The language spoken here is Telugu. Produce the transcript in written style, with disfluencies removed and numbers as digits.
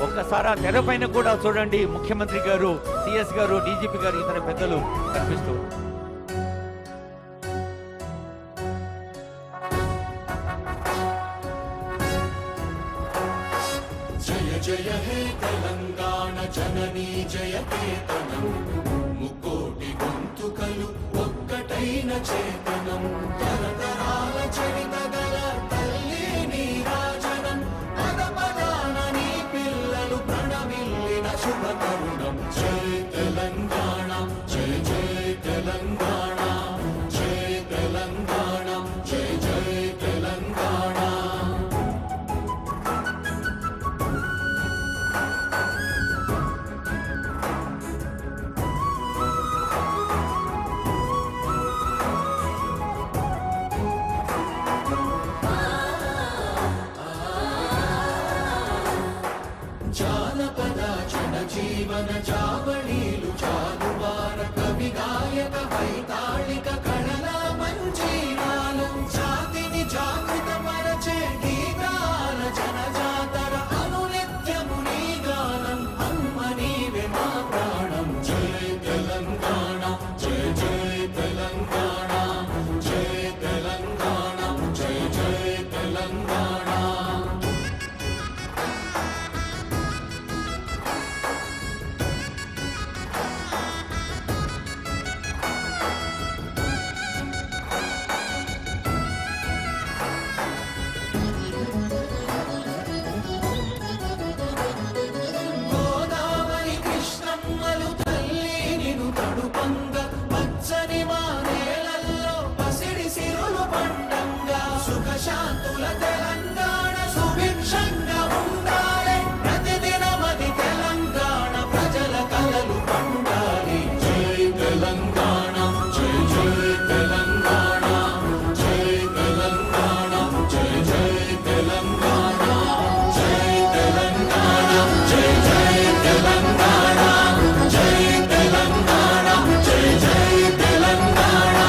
ఒక్కసారి ఆ తెర పైన కూడా చూడండి, ముఖ్యమంత్రి గారు, సిఎస్ గారు, డీజీపీ గారు, ఇతర పెద్దలు కనిపిస్తూ. జయ జయ హే తెలంగాణ జననీ జయకేతనం, ముకోటి గొంతుకలు ఒక్కటైన చేతనం, తరతరాల చరిత గల తల్లి నీరాజనం, పద పదాన నీ పిల్లలు ప్రణమిల్లిన శుభ తరుణం. జయ తెలంగాణ, జయ జయ తెలంగాణ, జయ తెలంగాణ, జయ జయ తెలంగాణ. జానపద జన జీవన జావ